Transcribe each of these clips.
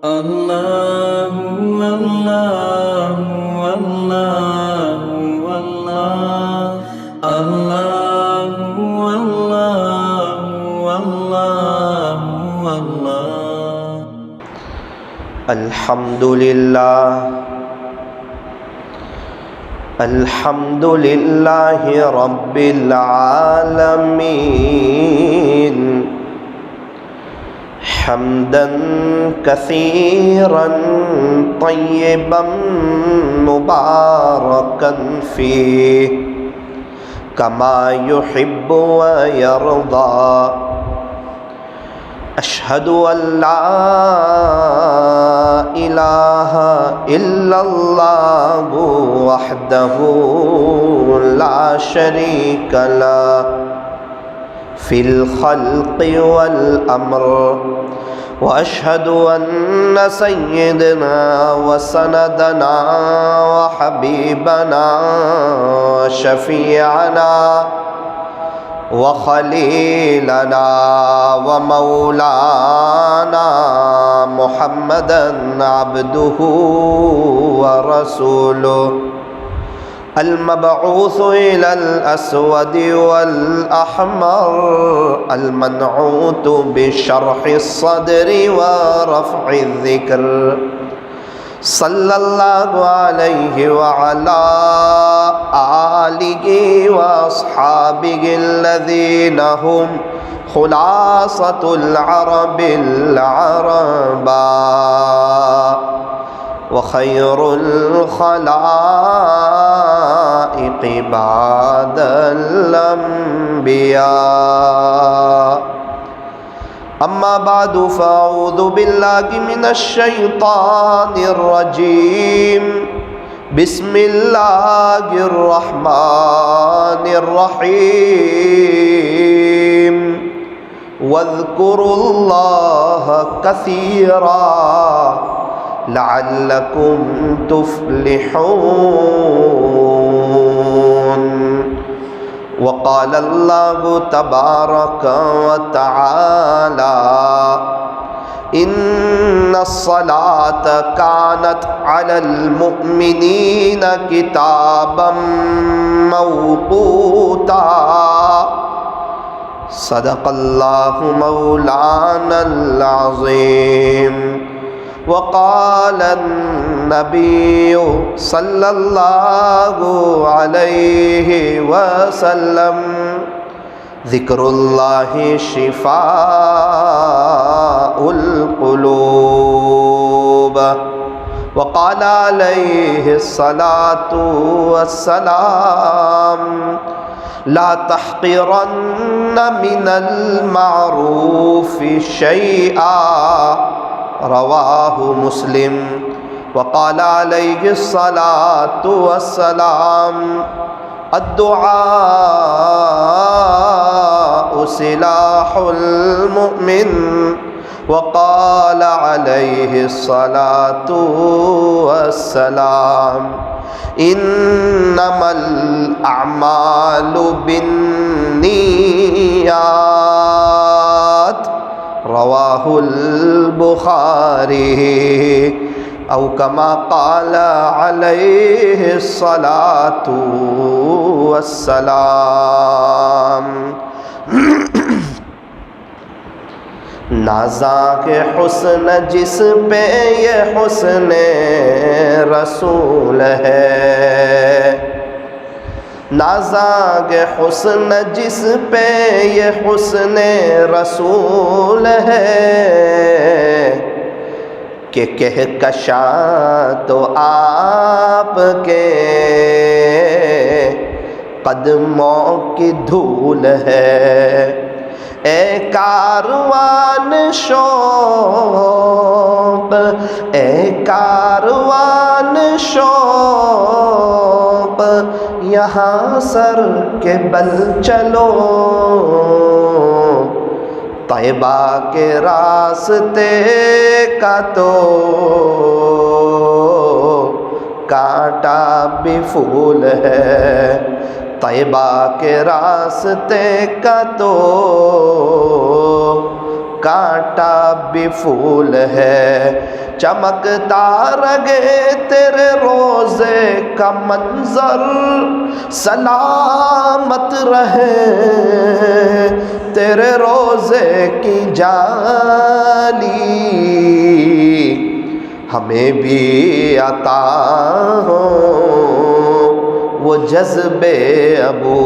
اللہ اللہ اللہ اللہ اللہ اللہ اللہ الحمد للہ رب العالمین حمدا کثیرا طیبا مبارکا فیہ کما یحب ویرضا اشہد ان لا الہ الا اللہ وحدہ لا شریک لہ فی الخلق والامر واشہد ان سیدنا وسندنا وحبیبنا شفیعنا وخلیلنا ومولانا محمدا عبدہ ورسولہ المبعوث إلى الأسود والأحمر المنعوت بشرح الصدر ورفع الذكر صلى الله عليه وعلى آله وأصحابه الذين هم خلاصة العرب العرباء وخير الخلائق بعد الأنبياء أما بعد فأعوذ بالله من الشيطان الرجيم بسم الله الرحمن الرحيم واذكروا الله كثيرا لعلكم تفلحون وقال الله تبارك وتعالى إن الصلاة كانت على المؤمنين كتابا موقوتا صدق الله مولانا العظيم وقال النبي صلى الله عليه وسلم ذكر الله شفاء القلوب وقال عليه الصلاة والسلام لا تحقرن من المعروف شيئا رواہ مسلم وقال علیہ الصلاة والسلام الدعاء سلاح المؤمن وقال علیہ الصلاة والسلام انما الاعمال بالنیات رواہ البخاری او کما قال علیہ الصلاة والسلام نازاں کے حسن جس پہ یہ حسن رسول ہے نازاں حسن جس پہ یہ حسن رسول ہے کہ کہکشاں تو آپ کے قدموں کی دھول ہے اے کاروان شوق اے کاروان شوق یہاں سر کے بل چلو طیبہ کے راستے کا تو کانٹا بھی پھول ہے طیبہ کے راستے کا تو کانٹا بھی پھول ہے چمکتا رہے تیرے روزے کا منظر، سلامت رہے تیرے روزے کی جالی، ہمیں بھی عطا ہو وہ جذبے ابو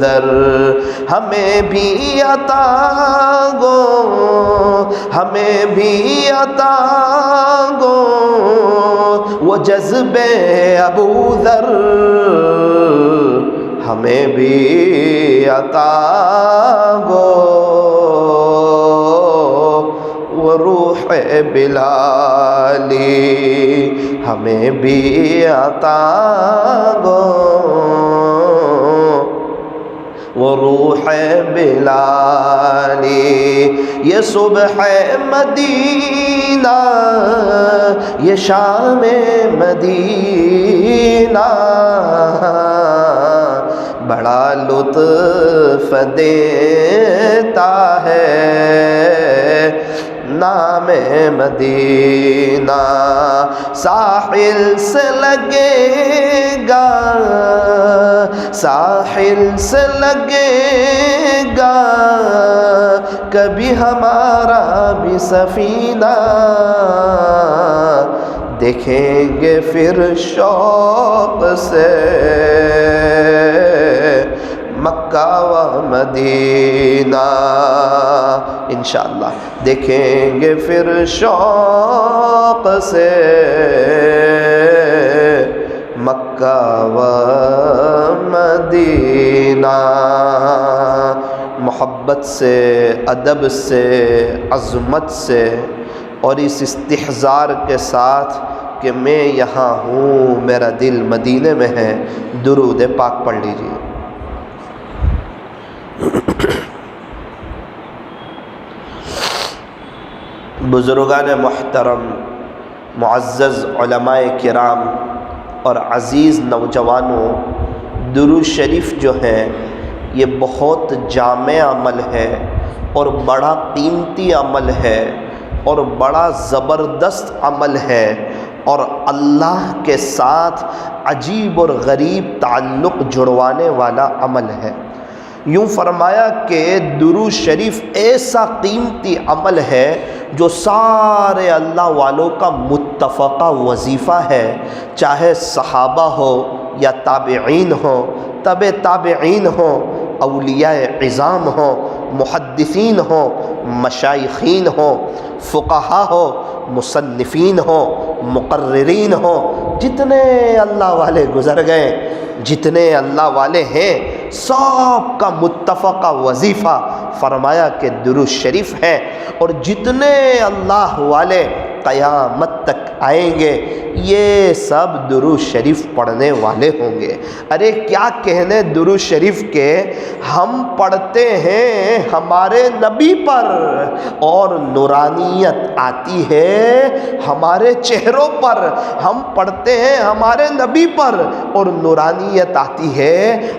ذر، ہمیں بھی عطا ہو، ہمیں بھی عطا ہو وہ جذبے ابو ذر، ہمیں بھی عطا ہو وہ روح بلالی، ہمیں بھی عطا ہو وہ روح بلالی۔ یہ صبح مدینہ، یہ شام مدینہ، بڑا لطف دیتا ہے نام مدینہ، ساحل سے لگے گا، ساحل سے لگے گا کبھی ہمارا بھی سفینہ، دیکھیں گے پھر شوق سے مکہ و مدینہ، انشاءاللہ دیکھیں گے پھر شوق سے مکہ و مدینہ۔ محبت سے، ادب سے، عظمت سے اور اس استحضار کے ساتھ کہ میں یہاں ہوں، میرا دل مدینے میں ہے، درود پاک پڑھ لیجیے۔ بزرگان محترم، معزز علماء کرام اور عزیز نوجوانوں، درود شریف جو ہے یہ بہت جامع عمل ہے اور بڑا قیمتی عمل ہے اور بڑا زبردست عمل ہے اور اللہ کے ساتھ عجیب اور غریب تعلق جڑوانے والا عمل ہے۔ یوں فرمایا کہ درود شریف ایسا قیمتی عمل ہے جو سارے اللہ والوں کا متفقہ وظیفہ ہے، چاہے صحابہ ہو یا تابعین ہو، تبع تابعین ہو، اولیاء عظام ہو، محدثین ہو، مشائخین ہو، فقہا ہو، مصنفین ہو، مقررین ہو، جتنے اللہ والے گزر گئے، جتنے اللہ والے ہیں، سب کا متفقہ وظیفہ فرمایا کہ درود شریف ہے، اور جتنے اللہ والے قیامت تک آئیں گے یہ سب درود شریف پڑھنے والے ہوں گے۔ ارے کیا کہنے درود شریف کے، ہم پڑھتے ہیں ہمارے نبی پر اور نورانیت آتی ہے ہمارے چہروں پر، ہم پڑھتے ہیں ہمارے نبی پر اور نورانیت آتی ہے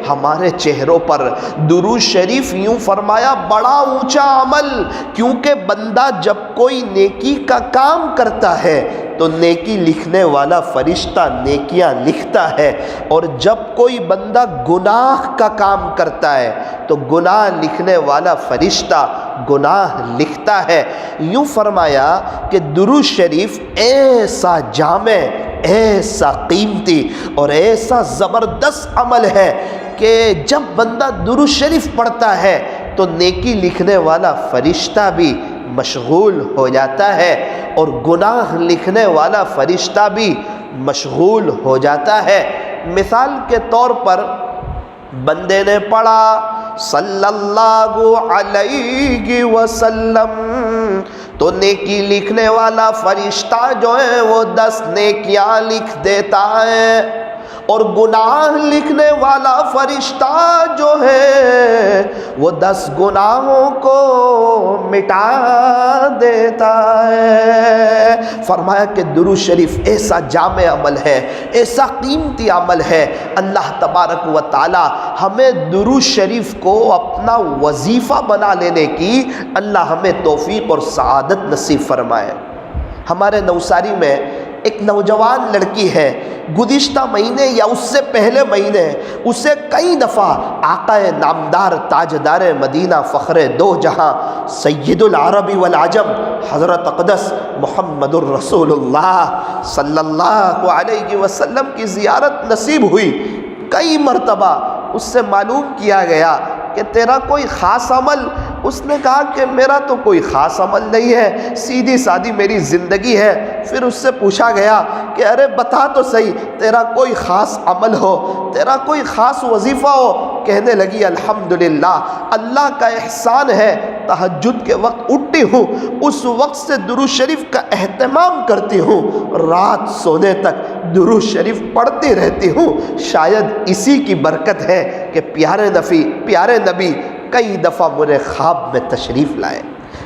ہمارے چہروں پر۔ درود شریف یوں فرمایا بڑا اونچا عمل، کیونکہ بندہ جب کوئی نیکی کا کام کرتا ہے تو نیکی لکھنے والا فرشتہ نیکیاں لکھتا ہے، اور جب کوئی بندہ گناہ کا کام کرتا ہے تو گناہ لکھنے والا فرشتہ گناہ لکھتا ہے۔ یوں فرمایا کہ درود شریف ایسا جامع، ایسا قیمتی اور ایسا زبردست عمل ہے کہ جب بندہ درود شریف پڑھتا ہے تو نیکی لکھنے والا فرشتہ بھی مشغول ہو جاتا ہے اور گناہ لکھنے والا فرشتہ بھی مشغول ہو جاتا ہے۔ مثال کے طور پر بندے نے پڑھا صلی اللہ علیہ وسلم تو نیکی لکھنے والا فرشتہ جو ہے وہ 10 نیکیاں لکھ دیتا ہے، اور گناہ لکھنے والا فرشتہ جو ہے وہ 10 گناہوں کو مٹا دیتا ہے۔ فرمایا کہ درود شریف ایسا جامع عمل ہے، ایسا قیمتی عمل ہے، اللہ تبارک و تعالی ہمیں درود شریف کو اپنا وظیفہ بنا لینے کی اللہ ہمیں توفیق اور سعادت نصیب فرمائے۔ ہمارے نوساری میں ایک نوجوان لڑکی ہے، گزشتہ مہینے یا اس سے پہلے مہینے اسے کئی دفعہ آقا نامدار تاجدار مدینہ فخر دو جہاں سید العرب والعجم حضرت اقدس محمد الرسول اللہ صلی اللہ علیہ وسلم کی زیارت نصیب ہوئی۔ کئی مرتبہ اس سے معلوم کیا گیا کہ تیرا کوئی خاص عمل؟ اس نے کہا کہ میرا تو کوئی خاص عمل نہیں ہے، سیدھی سادی میری زندگی ہے۔ پھر اس سے پوچھا گیا کہ ارے بتا تو صحیح، تیرا کوئی خاص عمل ہو، تیرا کوئی خاص وظیفہ ہو؟ کہنے لگی الحمدللہ، اللہ کا احسان ہے، تہجد کے وقت اٹھتی ہوں، اس وقت سے درود شریف کا اہتمام کرتی ہوں، رات سونے تک درود شریف پڑھتی رہتی ہوں۔ شاید اسی کی برکت ہے کہ پیارے نبی کئی دفعہ میرے خواب میں تشریف لائے۔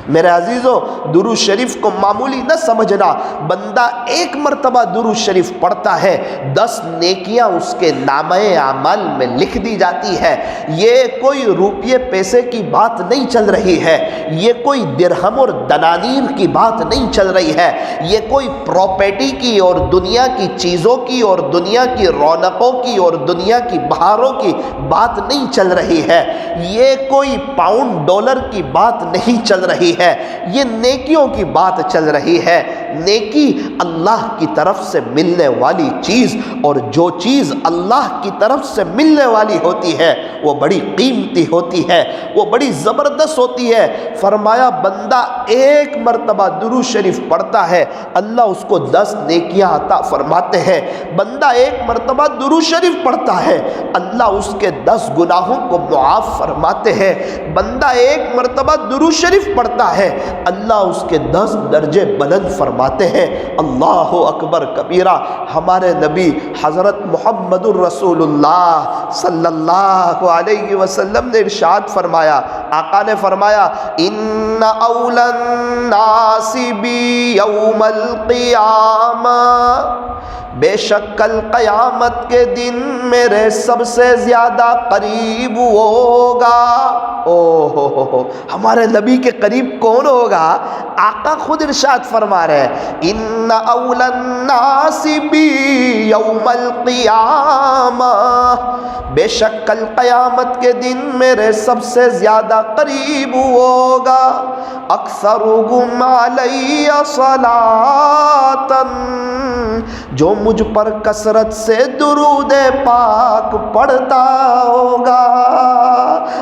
میرے عزیزوں، درود شریف کو معمولی نہ سمجھنا۔ بندہ ایک مرتبہ درود شریف پڑھتا ہے، 10 نیکیاں اس کے نامہ اعمال میں لکھ دی جاتی ہے۔ یہ کوئی روپیے پیسے کی بات نہیں چل رہی ہے، یہ کوئی درہم اور دنانیر کی بات نہیں چل رہی ہے، یہ کوئی پراپرٹی کی اور دنیا کی چیزوں کی اور دنیا کی رونقوں کی اور دنیا کی بہاروں کی بات نہیں چل رہی ہے، یہ کوئی پاؤنڈ ڈالر کی بات نہیں چل رہی ہے، یہ نیکیوں کی بات چل رہی ہے۔ نیکی اللہ کی طرف سے ملنے والی چیز، اور جو چیز اللہ کی طرف سے ملنے والی ہوتی ہے وہ بڑی قیمتی ہوتی ہے، وہ بڑی زبردست ہوتی ہے۔ فرمایا بندہ ایک مرتبہ درود شریف پڑھتا ہے، اللہ اس کو 10 نیکیاں عطا فرماتے ہیں۔ بندہ ایک مرتبہ درود شریف پڑھتا ہے، اللہ اس کے 10 گناہوں کو معاف فرماتے ہیں۔ بندہ ایک مرتبہ درود شریف پڑھتا ہے، اللہ اس کے 10 درجے بلند فرماتے ہیں۔ اللہ اکبر کبیرہ۔ ہمارے نبی حضرت محمد الرسول اللہ صلی اللہ علیہ وسلم نے ارشاد فرمایا، آقا نے فرمایا ان اولی الناس بی یوم القیامہ، بے شک کل قیامت کے دن میرے سب سے زیادہ قریب ہوگا۔ ہمارے نبی کے قریب کون ہوگا؟ آقا خود ارشاد فرما رہے ہیں ان اولی الناس بی یوم القیامہ، بے شک کل قیامت کے دن میرے سب سے زیادہ قریب ہوگا اکثرہم علی صلاۃ، جو مجھ پر کثرت سے درود پاک پڑھتا ہوگا۔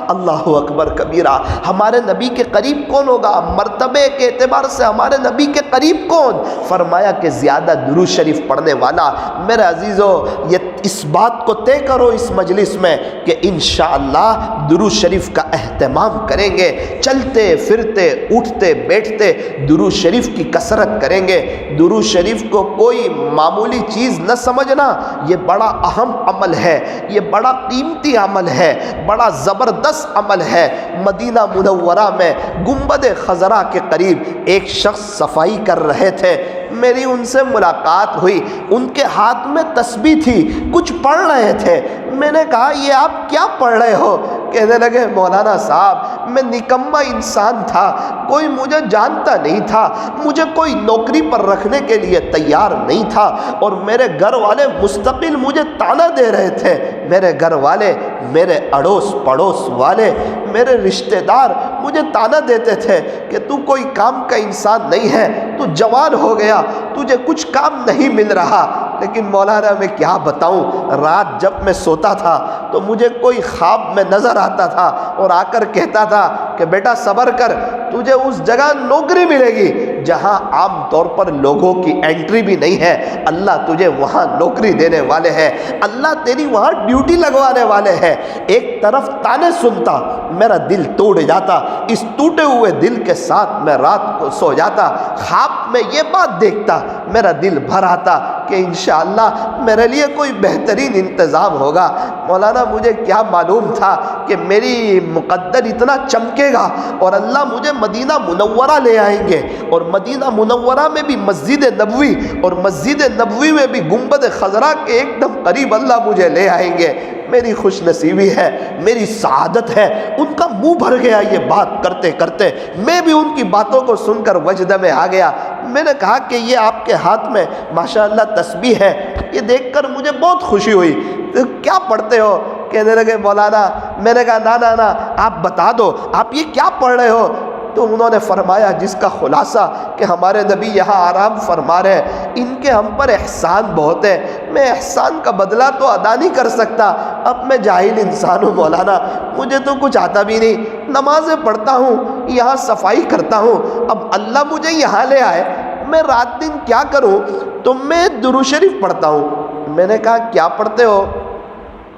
اللہ اکبر کبیرہ۔ ہمارے نبی کے قریب کون ہوگا؟ مرتبے کے اعتبار سے ہمارے نبی کے قریب کون؟ فرمایا کہ زیادہ درود شریف پڑھنے والا۔ میرے عزیزو، یہ اس بات کو طے کرو اس مجلس میں کہ انشاءاللہ درود شریف کا اہتمام کریں گے، چلتے پھرتے اٹھتے بیٹھتے درود شریف کی کثرت کریں گے۔ درود شریف کو کوئی معمولی چیز نہ سمجھنا، یہ بڑا اہم عمل ہے، یہ بڑا قیمتی عمل ہے، بڑا زبردست عمل ہے۔ مدینہ منورہ میں گنبد خضرا کے قریب ایک شخص صفائی کر رہے تھے، میری ان سے ملاقات ہوئی، ان کے ہاتھ میں تسبیح تھی، کچھ پڑھ رہے تھے۔ میں نے کہا یہ آپ کیا پڑھ رہے ہو؟ کہنے لگے مولانا صاحب میں نکما انسان تھا، کوئی مجھے جانتا نہیں تھا، مجھے کوئی نوکری پر رکھنے کے لیے تیار نہیں تھا، اور میرے گھر والے مستقل مجھے تانا دے رہے تھے۔ میرے گھر والے، میرے اڑوس پڑوس والے، میرے رشتہ دار مجھے تانا دیتے تھے کہ تو کوئی کام کا انسان نہیں ہے، تو جوان ہو گیا، تجھے کچھ کام نہیں مل رہا۔ لیکن مولانا میں کیا بتاؤں، رات جب میں سوتا تھا تو مجھے کوئی خواب میں نظر آتا تھا اور آ کر کہتا تھا کہ بیٹا صبر کر، تجھے اس جگہ نوکری ملے گی جہاں عام طور پر لوگوں کی انٹری بھی نہیں ہے، اللہ تجھے وہاں نوکری دینے والے ہیں، اللہ تیری وہاں ڈیوٹی لگوانے والے ہیں۔ ایک طرف تانے سنتا، میرا دل ٹوٹ جاتا، اس ٹوٹے ہوئے دل کے ساتھ میں رات کو سو جاتا، خواب میں یہ بات دیکھتا، میرا دل بھر آتا کہ انشاءاللہ میرے لیے کوئی بہترین انتظام ہوگا۔ مولانا مجھے کیا معلوم تھا کہ میری مقدر اتنا چمکے گا اور اللہ مجھے مدینہ منورہ لے آئیں گے، اور مدینہ منورہ میں بھی مسجد نبوی، اور مسجد نبوی میں بھی گنبد خضرا کے ایک دم قریب اللہ مجھے لے آئیں گے۔ میری خوش نصیبی ہے، میری سعادت ہے۔ ان کا منہ بھر گیا یہ بات کرتے کرتے، میں بھی ان کی باتوں کو سن کر وجد میں آ گیا۔ میں نے کہا کہ یہ آپ کے ہاتھ میں ماشاءاللہ تسبیح ہے، یہ دیکھ کر مجھے بہت خوشی ہوئی، تو کیا پڑھتے ہو؟ کہنے لگے مولانا، میں نے کہا نا نا نا آپ بتا دو آپ یہ کیا پڑھ رہے ہو؟ تو انہوں نے فرمایا جس کا خلاصہ کہ ہمارے نبی یہاں آرام فرما رہے ہیں، ان کے ہم پر احسان بہت ہے، میں احسان کا بدلہ تو ادا نہیں کر سکتا، اب میں جاہل انسان ہوں مولانا، مجھے تو کچھ آتا بھی نہیں، نمازیں پڑھتا ہوں، یہاں صفائی کرتا ہوں، اب اللہ مجھے یہاں لے آئے، میں رات دن کیا کروں؟ تو میں درود شریف پڑھتا ہوں۔ میں نے کہا کیا پڑھتے ہو؟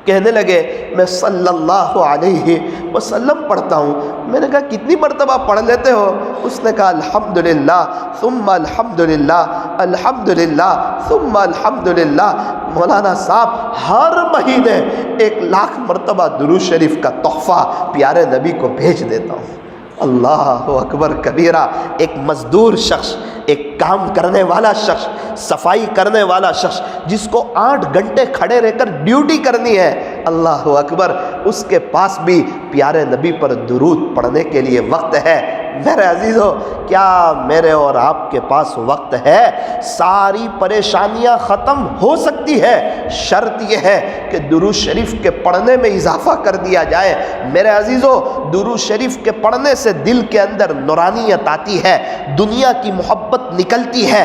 کہنے لگے میں صلی اللہ علیہ وسلم پڑھتا ہوں۔ میں نے کہا کتنی مرتبہ پڑھ لیتے ہو؟ اس نے کہا الحمدللہ ثم الحمدللہ، الحمدللہ ثم الحمدللہ۔ مولانا صاحب ہر مہینے 1,00,000 مرتبہ درود شریف کا تحفہ پیارے نبی کو بھیج دیتا ہوں۔ اللہ اکبر کبیرہ۔ ایک مزدور شخص، ایک کام کرنے والا شخص، صفائی کرنے والا شخص جس کو 8 گھنٹے کھڑے رہ کر ڈیوٹی کرنی ہے، اللہ اکبر، اس کے پاس بھی پیارے نبی پر درود پڑھنے کے لیے وقت ہے۔ میرے عزیزو، کیا میرے اور آپ کے پاس وقت ہے؟ ساری پریشانیاں ختم ہو سکتی ہے، شرط یہ ہے کہ درود شریف کے پڑھنے میں اضافہ کر دیا جائے۔ میرے عزیزو، درود شریف کے پڑھنے سے دل کے اندر نورانیت آتی ہے، دنیا کی محبت نکلتی ہے۔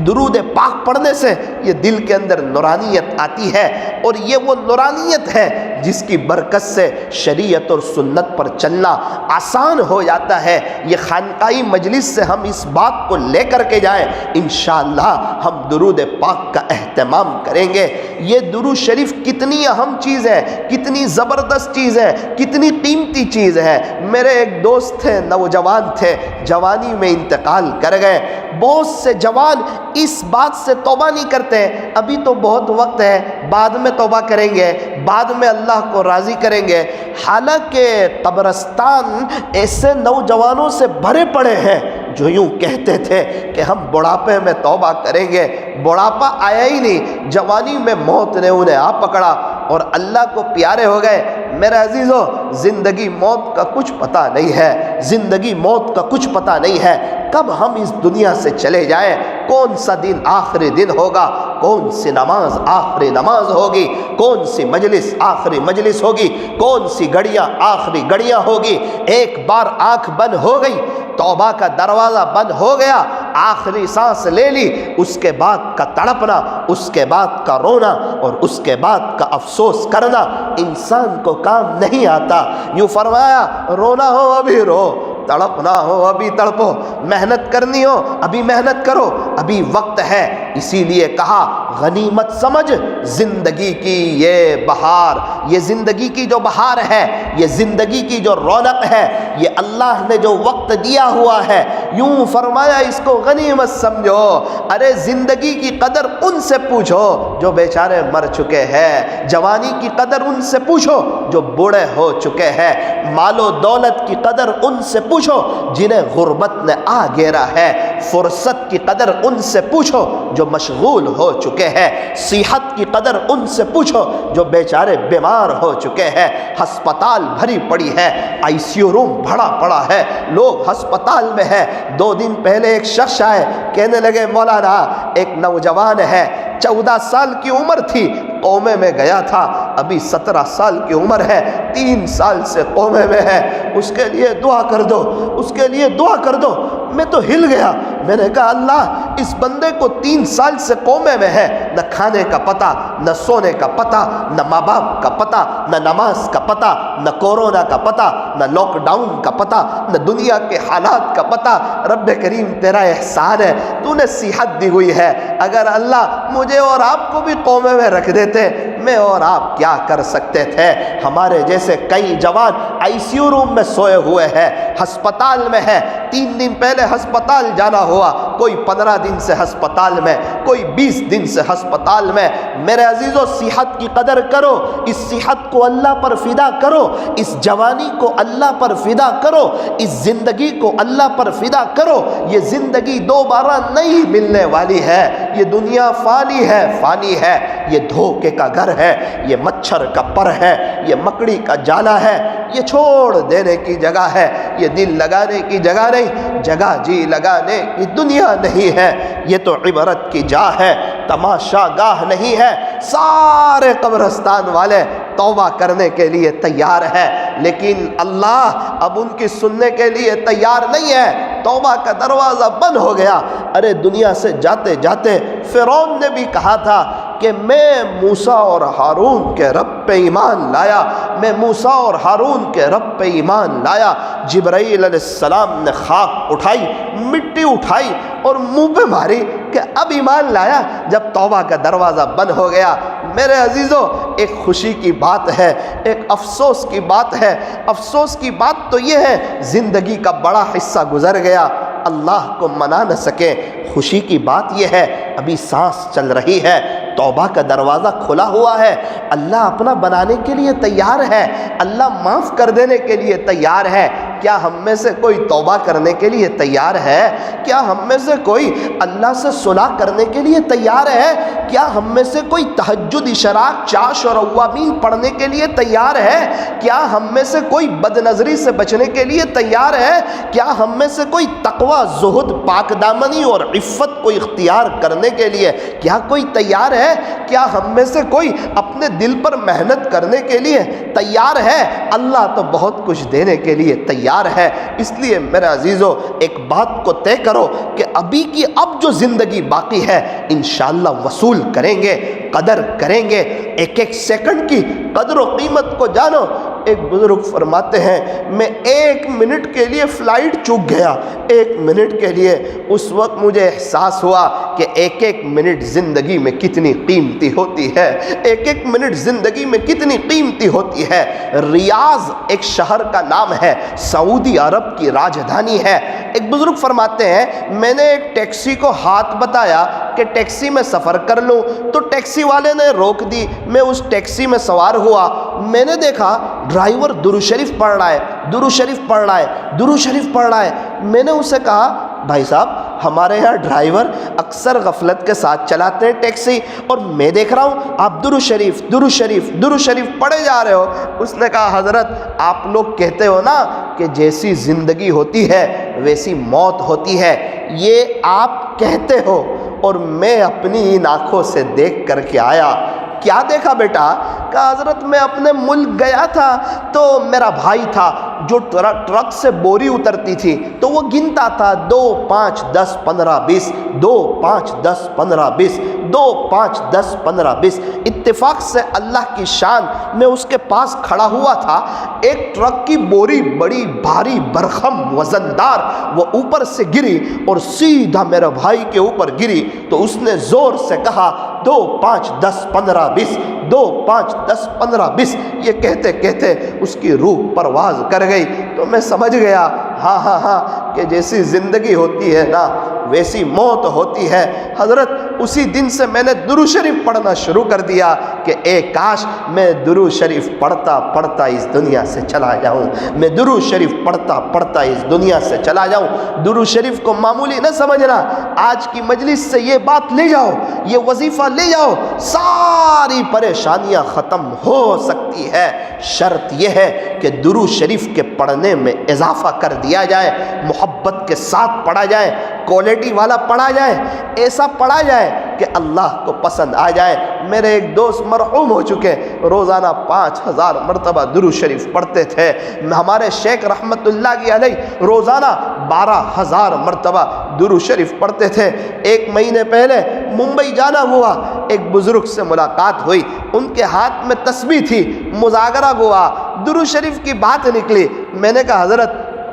درود پاک پڑھنے سے یہ دل کے اندر نورانیت آتی ہے، اور یہ وہ نورانیت ہے جس کی برکت سے شریعت اور سنت پر چلنا آسان ہو جاتا ہے۔ یہ خانقاہی مجلس سے ہم اس بات کو لے کر کے جائیں، انشاءاللہ ہم درود پاک کا اہتمام کریں گے۔ یہ درود شریف کتنی اہم چیز ہے، کتنی زبردست چیز ہے، کتنی قیمتی چیز ہے۔ میرے ایک دوست تھے، نوجوان تھے، جوانی میں انتقال کر گئے۔ بہت سے جوان اس بات سے توبہ نہیں کرتے، ابھی تو بہت وقت ہے، بعد میں توبہ کریں گے، بعد میں اللہ کو راضی کریں گے۔ حالانکہ قبرستان ایسے نوجوانوں سے بھرے پڑے ہیں جو یوں کہتے تھے کہ ہم بڑھاپے میں توبہ کریں گے، بڑھاپا آیا ہی نہیں، جوانی میں موت نے انہیں آ پکڑا اور اللہ کو پیارے ہو گئے۔ میرے عزیزو، زندگی موت کا کچھ پتہ نہیں ہے، زندگی موت کا کچھ پتہ نہیں ہے، کب ہم اس دنیا سے چلے جائیں، کون سا دن آخری دن ہوگا، کون سی نماز آخری نماز ہوگی، کون سی مجلس آخری مجلس ہوگی، کون سی گھڑیاں آخری گھڑیاں ہوگی۔ ایک بار آنکھ بند ہو گئی، توبہ کا دروازہ بند ہو گیا، آخری سانس لے لی، اس کے بعد کا تڑپنا، اس کے بعد کا رونا اور اس کے بعد کا افسوس کرنا انسان کو کام نہیں آتا۔ یوں فرمایا رونا ہو ابھی رو، تڑپنا ہو ابھی تڑپو، محنت کرنی ہو ابھی محنت کرو، ابھی وقت ہے۔ اسی لیے کہا غنیمت سمجھ زندگی کی یہ بہار، یہ زندگی کی جو بہار ہے، یہ زندگی کی جو رونق ہے، یہ اللہ نے جو وقت دیا ہوا ہے، یوں فرمایا اس کو غنیمت سمجھو۔ ارے زندگی کی قدر ان سے پوچھو جو بیچارے مر چکے ہیں، جوانی کی قدر ان سے پوچھو جو بوڑھے ہو چکے ہیں، مال و دولت کی قدر ان سے پوچھو جنہیں غربت نے آ گھیرا ہے، فرصت کی قدر ان سے پوچھو جو مشغول ہو چکے ہیں، صحت کی قدر ان سے پوچھو جو بیچارے بیمار ہو چکے ہیں۔ ہسپتال بھری پڑی ہے، آئی سی یو روم بھرا پڑا ہے، لوگ ہسپتال میں ہیں۔ 2 دن پہلے ایک شخص آئے، کہنے لگے مولانا ایک نوجوان ہے، 14 سال کی عمر تھی، قومے میں گیا تھا، ابھی 17 سال کی عمر ہے، 3 سال سے قومے میں ہے، اس کے لیے دعا کر دو، اس کے لیے دعا کر دو۔ میں تو ہل گیا، میں نے کہا اللہ اس بندے کو 3 سال سے قومے میں ہے، نہ کھانے کا پتہ، نہ سونے کا پتہ، نہ ماں باپ کا پتہ، نہ نماز کا پتہ، نہ کورونا کا پتہ، نہ لاک ڈاؤن کا پتہ، نہ دنیا کے حالات کا پتہ۔ رب کریم تیرا احسان ہے، تو نے صحت دی ہوئی ہے، اگر اللہ مجھے اور آپ کو بھی قومے میں رکھ دیتے، میں اور آپ کیا کر سکتے تھے؟ ہمارے جیسے کئی جوان آئی سی یو روم میں سوئے ہوئے ہیں، ہسپتال میں ہے، 3 دن پہلے ہسپتال جانا ہوا، کوئی 15 دن سے ہسپتال میں، کوئی 20 دن سے ہسپتال میں۔ میرے عزیزو، صحت کی قدر کرو، اس صحت کو اللہ پر فدا کرو، اس جوانی کو اللہ پر فدا کرو، اس زندگی کو اللہ پر فدا کرو۔ یہ زندگی دوبارہ نہیں ملنے والی ہے، یہ دنیا فانی ہے، فانی ہے، یہ دھوکے کا گھر ہے، یہ مچھر کا پر ہے، یہ مکڑی کا جالا ہے، یہ چھوڑ دینے کی جگہ ہے، یہ دل لگانے کی جگہ نہیں، جگہ جی لگانے کی دنیا نہیں ہے، یہ تو عبرت کی جا ہے، تماشا گاہ نہیں ہے۔ سارے قبرستان والے توبہ کرنے کے لیے تیار ہے، لیکن اللہ اب ان کی سننے کے لیے تیار نہیں ہے۔ توبہ کا دروازہ بند ہو گیا۔ ارے دنیا سے جاتے جاتے فرعون نے بھی کہا تھا کہ میں موسیٰ اور ہارون کے رب پہ ایمان لایا، میں موسیٰ اور ہارون کے رب پہ ایمان لایا۔ جبرائیل علیہ السلام نے خاک اٹھائی، مٹی اٹھائی اور منہ پہ ماری کہ اب ایمان لایا، جب توبہ کا دروازہ بند ہو گیا۔ میرے عزیزو، ایک خوشی کی بات ہے، ایک افسوس کی بات ہے۔ افسوس کی بات تو یہ ہے زندگی کا بڑا حصہ گزر گیا، اللہ کو منا نہ سکے۔ خوشی کی بات یہ ہے ابھی سانس چل رہی ہے، توبہ کا دروازہ کھلا ہوا ہے، اللہ اپنا بنانے کے لیے تیار ہے، اللہ معاف کر دینے کے لیے تیار ہے۔ کیا ہم میں سے کوئی توبہ کرنے کے لیے تیار ہے؟ کیا ہم میں سے کوئی اللہ سے صلح کرنے کے لیے تیار ہے؟ کیا ہم میں سے کوئی تہجد، اشراق، چاش اور اوابین پڑھنے کے لیے تیار ہے؟ کیا ہم میں سے کوئی بد نظری سے بچنے کے لیے تیار ہے؟ کیا ہم میں سے کوئی تقوی، زہد، پاک دامنی اور عفت کو اختیار کرنے کے لیے کیا کوئی تیار ہے؟ کیا ہم میں سے کوئی اپنے دل پر محنت کرنے کے لیے تیار ہے؟ اللہ تو بہت کچھ دینے کے لیے تیار ہے۔ اس لیے میرے عزیزو، ایک بات کو طے کرو کہ ابھی کی اب جو زندگی باقی ہے انشاءاللہ وصول کریں گے، قدر کریں گے، ایک ایک سیکنڈ کی قدر و قیمت کو جانو۔ ایک بزرگ فرماتے ہیں میں 1 منٹ کے لیے فلائٹ چوک گیا، 1 منٹ کے لیے، اس وقت مجھے احساس ہوا کہ ایک ایک منٹ زندگی میں کتنی قیمتی ہوتی ہے، ایک ایک منٹ زندگی میں کتنی قیمتی ہوتی ہے۔ ریاض ایک شہر کا نام ہے، سعودی عرب کی راجدھانی ہے۔ ایک بزرگ فرماتے ہیں میں نے ایک ٹیکسی کو ہاتھ بتایا کہ ٹیکسی میں سفر کر لوں، تو ٹیکسی والے نے روک دی، میں اس ٹیکسی میں سوار ہوا، میں نے دیکھا ڈرائیور درود شریف پڑھ رہا ہے، درود شریف پڑھ رہا ہے، درود شریف پڑھ رہا ہے۔ میں نے اسے کہا بھائی صاحب ہمارے یہاں ڈرائیور اکثر غفلت کے ساتھ چلاتے ہیں ٹیکسی، اور میں دیکھ رہا ہوں آپ درود شریف درود شریف درود شریف پڑھے جا رہے ہو۔ اس نے کہا حضرت آپ لوگ کہتے ہو نا کہ جیسی زندگی ہوتی ہے ویسی موت ہوتی ہے، یہ آپ کہتے ہو اور میں اپنی ان آنکھوں سے دیکھ کر کے آیا۔ کیا دیکھا بیٹا؟ کہا حضرت میں اپنے ملک گیا تھا تو میرا بھائی تھا جو ٹرک سے بوری اترتی تھی تو وہ گنتا تھا 2 5 10 15 20، 2 5 10 15 20، 2 5 10 15 20۔ اتفاق سے اللہ کی شان میں اس کے پاس کھڑا ہوا تھا، ایک ٹرک کی بوری بڑی بھاری برخم وزندار وہ اوپر سے گری اور سیدھا میرے بھائی کے اوپر گری، تو اس نے زور سے کہا 2 5 10 15 20، 2 5 10 15 20۔ یہ کہتے کہتے اس کی روح پرواز کر گئی۔ تو میں سمجھ گیا ہاں کہ جیسی زندگی ہوتی ہے نا ویسی موت ہوتی ہے۔ حضرت اسی دن سے میں نے درود شریف پڑھنا شروع کر دیا کہ اے کاش میں درود شریف پڑھتا پڑھتا اس دنیا سے چلا جاؤں، میں درود شریف پڑھتا پڑھتا اس دنیا سے چلا جاؤں۔ درود شریف کو معمولی نہ سمجھنا، آج کی مجلس سے یہ بات لے جاؤ، یہ وظیفہ لے جاؤ، ساری پریشانیاں ختم ہو سکتی ہے۔ شرط یہ ہے کہ درود شریف کے پڑھنے میں اضافہ کر دیا جائے، محبت کے ساتھ پڑھا جائے، کوالٹی والا پڑھا جائے، ایسا پڑھا جائے کہ اللہ کو پسند آ جائے۔ میرے ایک دوست مرحوم ہو چکے، روزانہ 5000 مرتبہ درود شریف پڑھتے تھے۔ ہمارے شیخ رحمت اللہ علیہ روزانہ 12000 مرتبہ درود شریف پڑھتے تھے۔ 1 مہینے پہلے ممبئی جانا ہوا، ایک بزرگ سے ملاقات ہوئی، ان کے ہاتھ میں تسبیح تھی، مذاکرہ ہوا، درود شریف کی بات نکلی۔ میں نے کہا حضرت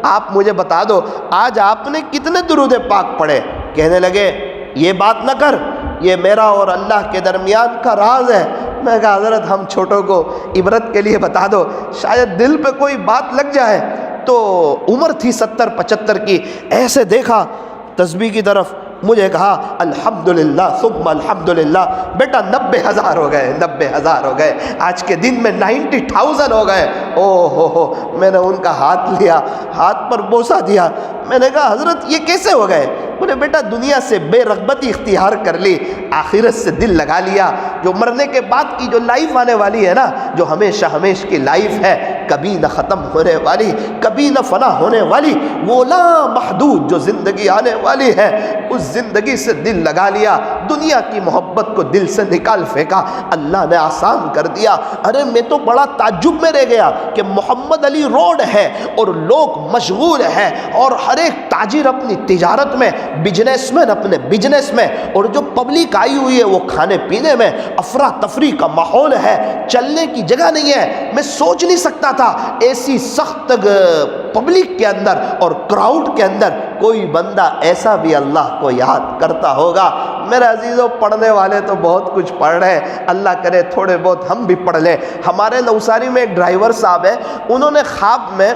آپ مجھے بتا دو آج آپ نے کتنے درود پاک پڑھے؟ کہنے لگے یہ بات نہ کر، یہ میرا اور اللہ کے درمیان کا راز ہے۔ میں کہا حضرت ہم چھوٹوں کو عبرت کے لیے بتا دو، شاید دل پہ کوئی بات لگ جائے۔ تو عمر تھی 70 75 کی، ایسے دیکھا تسبیح کی طرف، مجھے کہا الحمدللہ ثم الحمدللہ، بیٹا 90,000 ہو گئے، 90,000 ہو گئے، آج کے دن میں 90,000 ہو گئے۔ او ہو، میں نے ان کا ہاتھ لیا، ہاتھ پر بوسہ دیا، میں نے کہا حضرت یہ کیسے ہو گئے؟ بولے بیٹا دنیا سے بے رغبتی اختیار کر لی، آخرت سے دل لگا لیا، جو مرنے کے بعد کی جو لائف آنے والی ہے نا، جو ہمیشہ ہمیشہ کی لائف ہے، کبھی نہ ختم ہونے والی، کبھی نہ فنا ہونے والی، وہ لا محدود جو زندگی آنے والی ہے، اس زندگی سے دل لگا لیا، دنیا کی محبت کو دل سے نکال پھینکا، اللہ نے آسان کر دیا۔ ارے میں تو بڑا تعجب میں رہ گیا کہ محمد علی روڈ ہے اور لوگ مشغول ہیں، اور ہر ایک تاجر اپنی تجارت میں، بزنس مین اپنے بزنس میں، اور جو پبلک آئی ہوئی ہے وہ کھانے پینے میں، افراتفری کا ماحول ہے، چلنے کی جگہ نہیں ہے۔ میں سوچ نہیں سکتا تھا ایسی سخت پبلک کے اندر اور کراؤڈ کے اندر کوئی بندہ ایسا بھی اللہ کو یاد کرتا ہوگا۔ میرے عزیزوں، پڑھنے والے تو بہت کچھ پڑھ رہے ہیں، اللہ کرے تھوڑے بہت ہم بھی پڑھ لیں۔ ہمارے نوساری میں ایک ڈرائیور صاحب ہے، انہوں نے خواب میں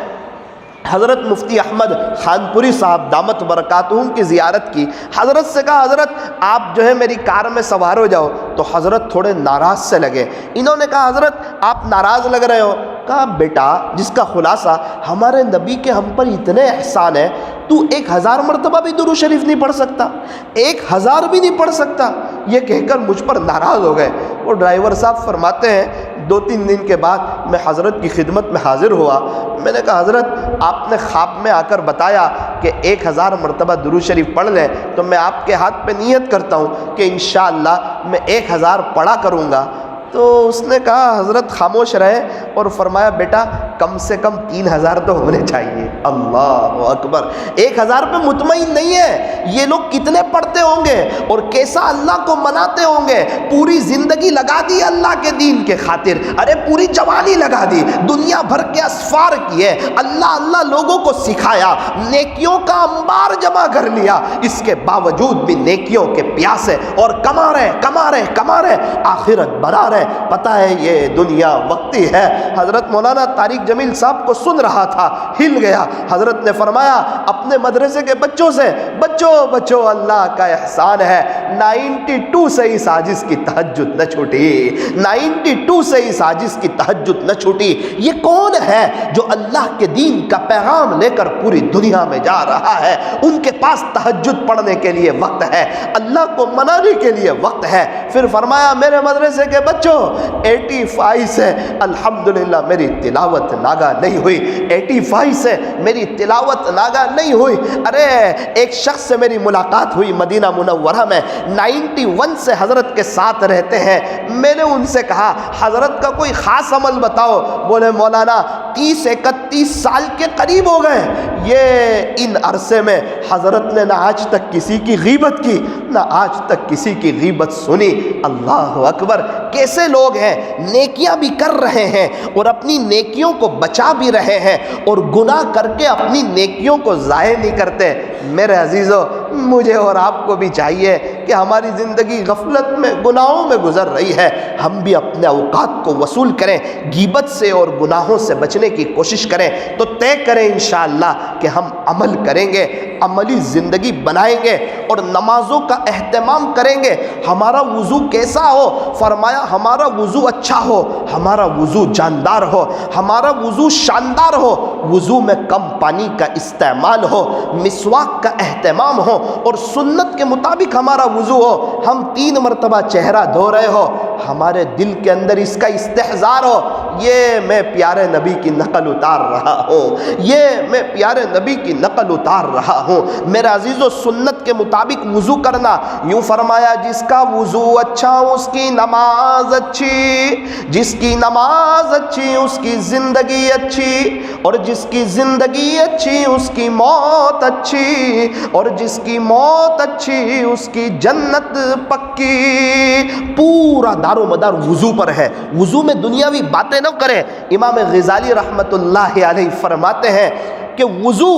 حضرت مفتی احمد خانپوری صاحب دامت برکاتہم کی زیارت کی۔ حضرت سے کہا حضرت آپ جو ہے میری کار میں سوار ہو جاؤ، تو حضرت تھوڑے ناراض سے لگے۔ انہوں نے کہا حضرت آپ ناراض لگ رہے ہو؟ کہا بیٹا، جس کا خلاصہ ہمارے نبی کے ہم پر اتنے احسان ہے، تو 1000 مرتبہ بھی درود شریف نہیں پڑھ سکتا، 1000 بھی نہیں پڑھ سکتا؟ یہ کہہ کر مجھ پر ناراض ہو گئے۔ وہ ڈرائیور صاحب فرماتے ہیں 2-3 دن کے بعد میں حضرت کی خدمت میں حاضر ہوا۔ میں نے کہا حضرت آپ نے خواب میں آ کر بتایا کہ 1000 مرتبہ درود شریف پڑھ لیں، تو میں آپ کے ہاتھ پہ نیت کرتا ہوں کہ انشاءاللہ میں 1000 پڑھا کروں گا۔ تو اس نے کہا حضرت خاموش رہے اور فرمایا بیٹا کم سے کم 3000 تو ہونے چاہیے۔ اللہ اکبر! 1000 پہ مطمئن نہیں ہے، یہ لوگ کتنے پڑھتے ہوں گے اور کیسا اللہ کو مناتے ہوں گے، پوری زندگی لگا دی اللہ کے دین کے خاطر، ارے پوری جوانی لگا دی، دنیا بھر کے اسفار کیے، اللہ اللہ لوگوں کو سکھایا، نیکیوں کا انبار جمع کر لیا، اس کے باوجود بھی نیکیوں کے پیاسے اور کما رہے، آخرت بنا رہے۔ پتہ ہے یہ دنیا وقتی ہے۔ حضرت مولانا طارق جمیل صاحب کو سن رہا تھا، ہل گیا۔ حضرت نے فرمایا اپنے مدرسے کے بچوں سے، بچوں اللہ کا احسان ہے، 92 سے اس عاجز کی تہجد نہ چھوٹی، 92 سے اس عاجز کی تہجد نہ چھوٹی۔ یہ کون ہے جو اللہ کے دین کا پیغام لے کر پوری دنیا میں جا رہا ہے؟ ان کے پاس تہجد پڑھنے کے لیے وقت ہے، اللہ کو منانے کے لیے وقت ہے۔ پھر فرمایا میرے مدرسے کے بچوں 85 سے الحمدللہ میری تلاوت ناگا نہیں ہوئی، 85 سے میری تلاوت ناگا نہیں ہوئی۔ ارے ایک شخص سے میری ملاقات ہوئی مدینہ منورہ میں، 91 سے حضرت کے ساتھ رہتے ہیں۔ میں نے ان سے کہا حضرت کا کوئی خاص عمل بتاؤ۔ بولے مولانا 30-31 سال کے قریب ہو گئے، یہ ان عرصے میں حضرت نے نہ آج تک کسی کی غیبت کی، نہ آج تک کسی کی غیبت سنی۔ اللہ اکبر! کیسے لوگ ہیں، نیکیاں بھی کر رہے ہیں اور اپنی نیکیوں کو بچا بھی رہے ہیں، اور گناہ کر کے اپنی نیکیوں کو ضائع نہیں کرتے۔ میرے عزیزو، مجھے اور آپ کو بھی چاہیے کہ ہماری زندگی غفلت میں، گناہوں میں گزر رہی ہے، ہم بھی اپنے اوقات کو وصول کریں، غیبت سے اور گناہوں سے بچنے کی کوشش کریں، تو طے کریں انشاءاللہ کہ ہم عمل کریں گے، عملی زندگی بنائیں گے اور نمازوں کا اہتمام کریں گے۔ ہمارا وضو کیسا ہو؟ فرمایا ہمارا وضو اچھا ہو، ہمارا وضو جاندار ہو، ہمارا وضو شاندار ہو، وضو میں کم پانی کا استعمال ہو، مسواک کا اہتمام ہو، اور سنت کے مطابق ہمارا وضو ہو۔ ہم 3 مرتبہ چہرہ دھو رہے ہو، ہمارے دل کے اندر اس کا استحضار ہو، یہ میں پیارے نبی کی نقل اتار رہا ہوں، یہ میں پیارے نبی کی نقل اتار رہا ہوں۔ میرے عزیزو، سنت کے مطابق وضو کرنا، یوں فرمایا جس کا وضو اچھا اس کی نماز اچھی، جس کی نماز اچھی اس کی زندگی اچھی، اور جس کی زندگی اچھی اس کی موت اچھی، اور جس کی موت اچھی اس کی جنت پکی۔ پورا دار و مدار وضو پر ہے، وضو میں دنیاوی باتیں نہ کریں۔ امام غزالی رحمت اللہ علیہ فرماتے ہیں کہ وضو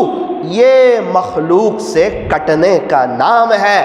یہ مخلوق سے کٹنے کا نام ہے،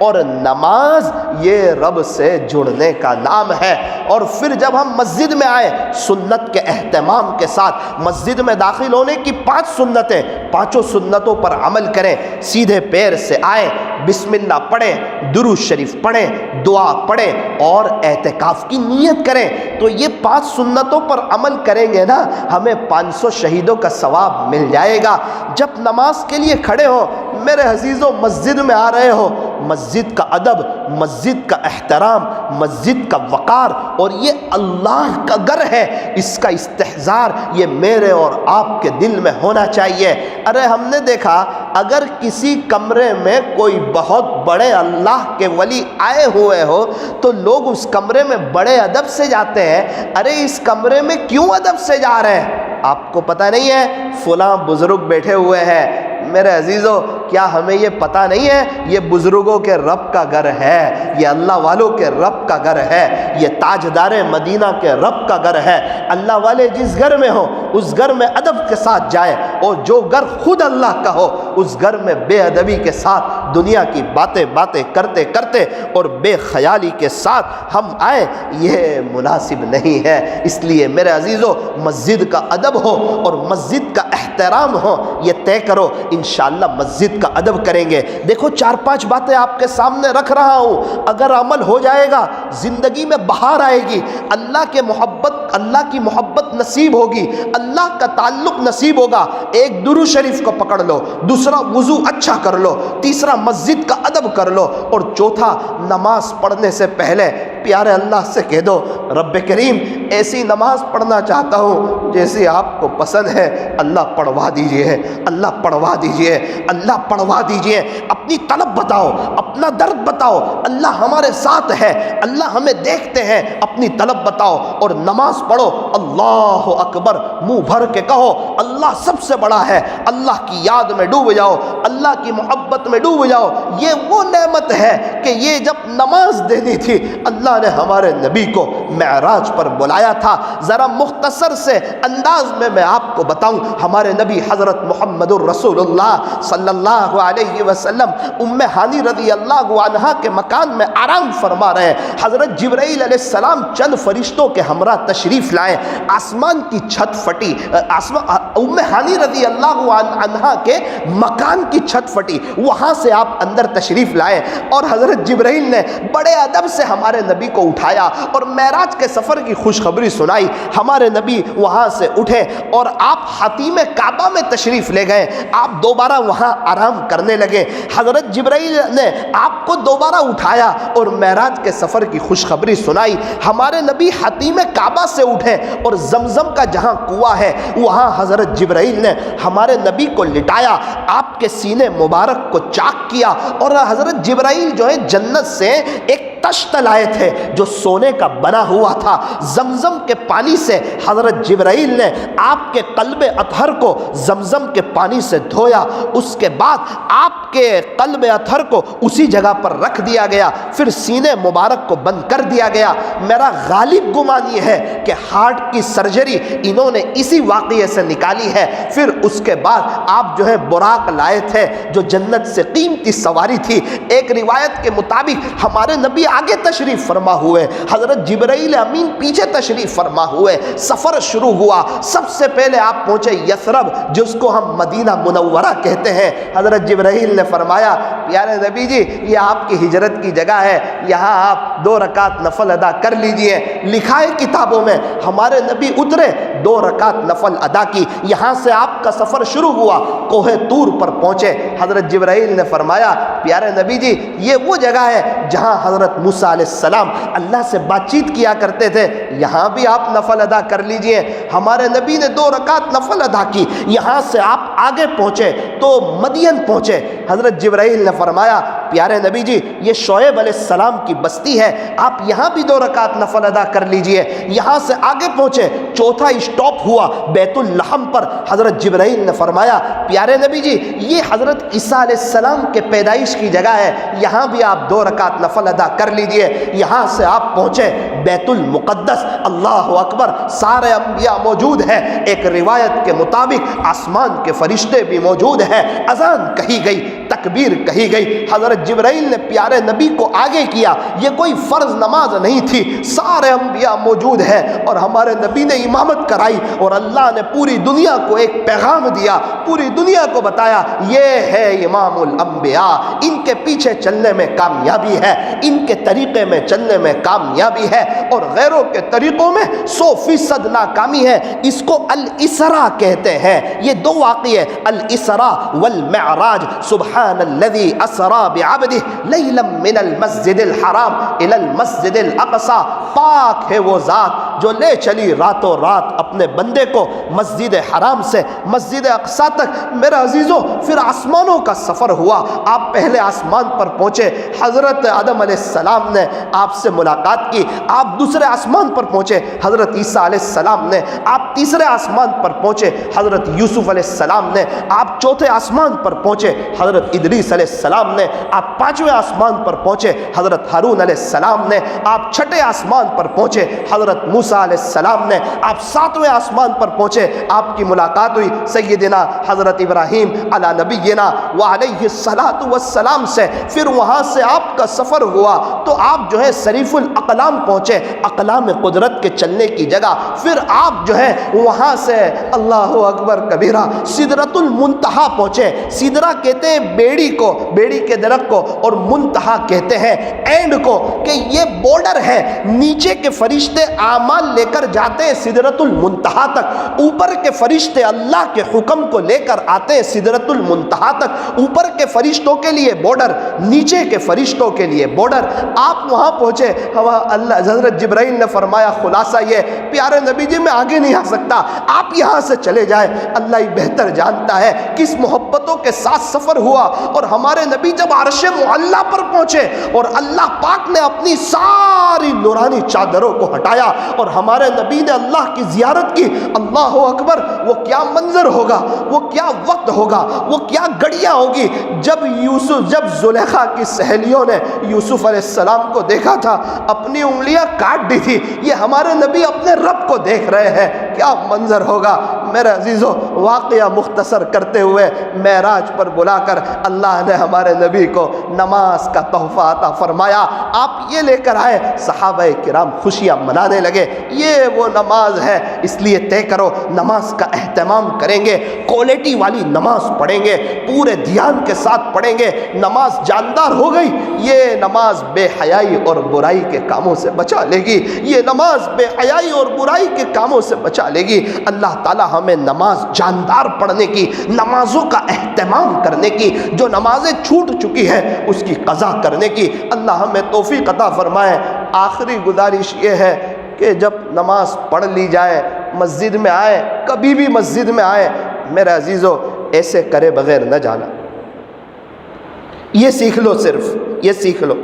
اور نماز یہ رب سے جڑنے کا نام ہے۔ اور پھر جب ہم مسجد میں آئے سنت کے اہتمام کے ساتھ، مسجد میں داخل ہونے کی 5 سنتیں، 5 سنتوں پر عمل کریں، سیدھے پیر سے آئیں، بسم اللہ پڑھیں، درود شریف پڑھیں، دعا پڑھیں اور اعتکاف کی نیت کریں، تو یہ 5 سنتوں پر عمل کریں گے نا، ہمیں 500 شہیدوں کا ثواب مل جائے گا۔ جب نماز کے لیے کھڑے ہو میرے عزیزوں، مسجد میں آ رہے ہو، مسجد کا ادب، مسجد کا احترام، مسجد کا وقار، اور یہ اللہ کا گھر ہے، اس کا استحضار یہ میرے اور آپ کے دل میں ہونا چاہیے۔ ارے ہم نے دیکھا اگر کسی کمرے میں کوئی بہت بڑے اللہ کے ولی آئے ہوئے ہو تو لوگ اس کمرے میں بڑے ادب سے جاتے ہیں۔ ارے اس کمرے میں کیوں ادب سے جا رہے ہیں؟ آپ کو پتہ نہیں ہے فلاں بزرگ بیٹھے ہوئے ہیں؟ میرے عزیزو، کیا ہمیں یہ پتہ نہیں ہے یہ بزرگوں کے رب کا گھر ہے، یہ اللہ والوں کے رب کا گھر ہے، یہ تاجدار مدینہ کے رب کا گھر ہے۔ اللہ والے جس گھر میں ہو اس گھر میں ادب کے ساتھ جائے، اور جو گھر خود اللہ کا ہو اس گھر میں بے ادبی کے ساتھ دنیا کی باتیں کرتے کرتے اور بے خیالی کے ساتھ ہم آئیں، یہ مناسب نہیں ہے۔ اس لیے میرے عزیزو، مسجد کا ادب ہو اور مسجد کا احترام ہو، یہ طے کرو انشاءاللہ مسجد کا ادب کریں گے۔ دیکھو 4-5 باتیں آپ کے سامنے رکھ رہا ہوں، اگر عمل ہو جائے گا زندگی میں بہار آئے گی، اللہ کی محبت نصیب ہوگی، اللہ کا تعلق نصیب ہوگا۔ ایک درود شریف کو پکڑ لو، دوسرا وضو اچھا کر لو، تیسرا مسجد کا ادب کر لو، اور چوتھا نماز پڑھنے سے پہلے پیارے اللہ سے کہہ دو رب کریم ایسی نماز پڑھنا چاہتا ہوں جیسی آپ کو پسند ہے، اللہ پڑھوا دیجئے، اللہ پڑھوا دیجئے، اللہ پڑھوا دیجئے۔ اپنی طلب بتاؤ، اپنا درد بتاؤ، اللہ ہمارے ساتھ ہے، اللہ ہمیں دیکھتے ہیں، اپنی طلب بتاؤ اور نماز پڑھو۔ اللہ اکبر منہ بھر کے کہو اللہ سب سے بڑا ہے، اللہ کی یاد میں ڈوب جاؤ، اللہ کی محبت میں ڈوب جاؤ۔ یہ وہ نعمت ہے کہ یہ جب نماز دینی تھی اللہ نے ہمارے نبی کو معراج پر بلایا تھا۔ ذرا مختصر سے انداز میں آپ کو بتاؤں، ہمارے نبی حضرت محمد الرسول اللہ صلی اللہ علیہ وسلم ام ہانی رضی اللہ عنہا کے مکان میں آرام فرما رہے ہیں۔ حضرت جبرائیل علیہ السلام چند فرشتوں کے ہمراہ تشریف لائے، آسمان کی چھت پھٹی، ام ہانی رضی اللہ عنہا کے مکان کی چھت پھٹی، وہاں سے آپ اندر تشریف لائے، اور حضرت جبرائیل نے بڑے ادب سے ہمارے نبی کو اٹھایا اور معراج کے سفر کی خوشخبری سنائی۔ ہمارے نبی وہاں سے اٹھے اور آپ حتیم کعبہ میں تشریف لے گئے، آپ دوبارہ وہاں آرام کرنے لگے۔ حضرت جبرائیل نے آپ کو دوبارہ اٹھایا اور معراج کے سفر کی خوشخبری سنائی۔ ہمارے نبی حتیم کعبہ سے اٹھے اور زمزم کا جہاں کنواں ہے وہاں حضرت جبرائیل نے ہمارے نبی کو لٹایا، آپ کے سینے مبارک کو چاک کیا، اور حضرت جبرائیل جو ہے جنت سے ایک تشت لائے تھے جو سونے کا بنا ہوا تھا۔ زمزم کے پانی سے حضرت جبرائیل نے آپ کے قلب اطہر کو زمزم کے پانی سے دھویا، اس کے بعد آپ کے قلب اطہر کو اسی جگہ پر رکھ دیا گیا، پھر سینے مبارک کو بند کر دیا گیا۔ میرا غالب گمان یہ ہے کہ ہارٹ کی سرجری انہوں نے اسی واقعے سے نکالی ہے۔ پھر اس کے بعد آپ جو ہے براق لائے تھے جو جنت سے قیمتی سواری تھی۔ ایک روایت کے مطابق ہمارے نبی آگے تشریف فرما ہوئے، حضرت جبرائیل امین پیچھے تشریف فرما ہوئے، سفر شروع ہوا۔ سب سے پہلے آپ پہنچے یثرب جس کو ہم مدینہ منورہ کہتے ہیں۔ حضرت جبرائیل نے فرمایا پیارے نبی جی یہ آپ کی ہجرت کی جگہ ہے، یہاں آپ 2 رکعت نفل ادا کر لیجئے۔ لکھا ہے کتابوں میں ہمارے نبی اترے، 2 رکعت نفل ادا کی، یہاں سے آپ کا سفر شروع ہوا، کوہ طور پر پہنچے۔ حضرت جبرائیل نے فرمایا پیارے نبی جی یہ وہ جگہ ہے جہاں حضرت موسیٰ علیہ السلام اللہ سے بات چیت کیا کرتے تھے، یہاں بھی آپ نفل ادا کر لیجئے۔ ہمارے نبی نے 2 رکعت نفل ادا کی، یہاں سے آپ آگے پہنچے تو مدین پہنچے۔ حضرت جبرائیل نے فرمایا پیارے نبی جی یہ شعیب علیہ السلام کی بستی ہے، آپ یہاں بھی 2 رکعت نفل ادا کر لیجئے۔ یہاں سے آگے پہنچے، چوتھا اسٹاپ ہوا بیت اللحم پر۔ حضرت جبرائیل نے فرمایا پیارے نبی جی یہ حضرت عیسیٰ علیہ السلام کے پیدائش کی جگہ ہے، یہاں بھی آپ 2 رکعت نفل ادا کر لیجئے۔ یہاں سے آپ پہنچے بیت المقدس، اللہ اکبر، سارے انبیاء موجود ہیں، ایک روایت کے مطابق آسمان کے فرشتے بھی موجود ہیں۔ اذان کہی گئی، تکبیر کہی گئی، حضرت جبرائیل نے پیارے نبی کو آگے کیا۔ یہ کوئی فرض نماز نہیں تھی، سارے انبیاء موجود ہیں اور ہمارے نبی نے امامت کرائی، اور اللہ نے پوری دنیا کو ایک پیغام دیا، پوری دنیا کو بتایا یہ ہے امام الانبیاء، ان کے پیچھے چلنے میں کامیابی ہے، ان کے طریقے میں چلنے میں کامیابی ہے، اور غیروں کے طریقوں میں 100% ناکامی ہے۔ اس کو الاسراء کہتے ہیں۔ یہ دو واقعے الاسراء والمعراج، سبحان الذي اسرا بعبده لیلا من المسجد الحرام الى المسجد الاقصى، پاک ہے وہ ذات جو لے چلی راتوں رات اپنے بندے کو مسجد حرام سے مسجد اقصی تک۔ میرے عزیزوں، پھر آسمانوں کا سفر ہوا، آپ پہلے آسمان پر پہنچے، حضرت آدم علیہ السلام نے آپ سے ملاقات کی، آپ دوسرے آسمان پر پہنچے، حضرت عیسیٰ علیہ السلام نے، آپ تیسرے آسمان پر پہنچے، حضرت یوسف علیہ السلام نے، آپ چوتھے آسمان پر پہنچے، حضرت ادریس علیہ السلام نے، آپ پانچویں آسمان پر پہنچے، حضرت ہارون علیہ السلام نے، آپ چھٹے آسمان پر پہنچے، حضرت موسیٰ علیہ السلام نے، آپ ساتویں آسمان پر پہنچے، آپ کی ملاقات ہوئی سیدنا حضرت ابراہیم علی نبینا وعلیہ الصلاۃ والسلام سے۔ پھر وہاں سے آپ کا سفر ہوا تو آپ جو ہے صریف الاقلام پہنچے، اقلام قدرت کے چلنے کی جگہ۔ پھر آپ جو ہے وہاں سے اللہ اکبر کبیرہ سدرۃ المنتہا پہنچے۔ سدرہ کہتے ہیں بیڑی کو، بیڑی کے درخت کو، اور منتہا کہتے ہیں اینڈ کو، کہ یہ بارڈر ہے۔ نیچے کے فرشتے اعمال لے کر جاتے ہیں سدرۃ المنتہا تک، اوپر کے فرشتے اللہ کے حکم کو لے کر آتے ہیں سدرۃ المنتہا تک۔ اوپر کے فرشتوں کے لیے بارڈر، نیچے کے فرشتوں کے لیے بارڈر۔ آپ وہاں پہنچے، اللہ حضرت جبرائیل نے فرمایا خلاصہ یہ پیارے نبی جی میں آگے نہیں آ سکتا، آپ یہاں سے چلے جائیں، اللہ ہی بہتر جانتا ہے کس محبتوں کے ساتھ سفر ہوا۔ اور ہمارے نبی جب عرش معلیٰ پر پہنچے اور اللہ پاک نے اپنی ساری نورانی چادروں کو ہٹایا اور ہمارے نبی نے اللہ کی زیارت کی، اللہ اکبر، وہ کیا منظر ہوگا، وہ کیا وقت ہوگا، وہ کیا گھڑیاں ہوگی جب زلیخا کی سہیلیوں نے یوسف علیہ السلام کو دیکھا تھا، اپنی انگلیاں کاٹ دی تھی، یہ ہمارے نبی اپنے رب کو دیکھ رہے ہیں، کیا منظر ہوگا۔ میرے عزیزو، واقعہ مختصر کرتے ہوئے معراج پر بلا کر اللہ نے ہمارے نبی کو نماز کا تحفہ عطا فرمایا، آپ یہ لے کر آئے، صحابہ کرام خوشیاں منانے لگے۔ یہ وہ نماز ہے، اس لیے طے کرو نماز کا اہتمام کریں گے، کوالٹی والی نماز پڑھیں گے، پورے دھیان کے ساتھ پڑھیں گے۔ نماز جاندار ہو گئی، یہ نماز بے حیائی اور برائی کے کاموں سے بچا لے گی، یہ نماز بے حیائی اور برائی کے کاموں سے بچا لے گی۔ اللہ تعالی ہمیں نماز جاندار پڑھنے کی، نمازوں کا اہتمام کرنے کی، جو نمازیں چھوٹ چکی ہیں اس کی قضا کرنے کی اللہ ہمیں توفیق عطا فرمائے۔ آخری گزارش یہ ہے کہ جب نماز پڑھ لی جائے، مسجد میں آئے، کبھی بھی مسجد میں آئے، میرے عزیزو ایسے کرے بغیر نہ جانا۔ یہ سیکھ لو، صرف یہ سیکھ لو،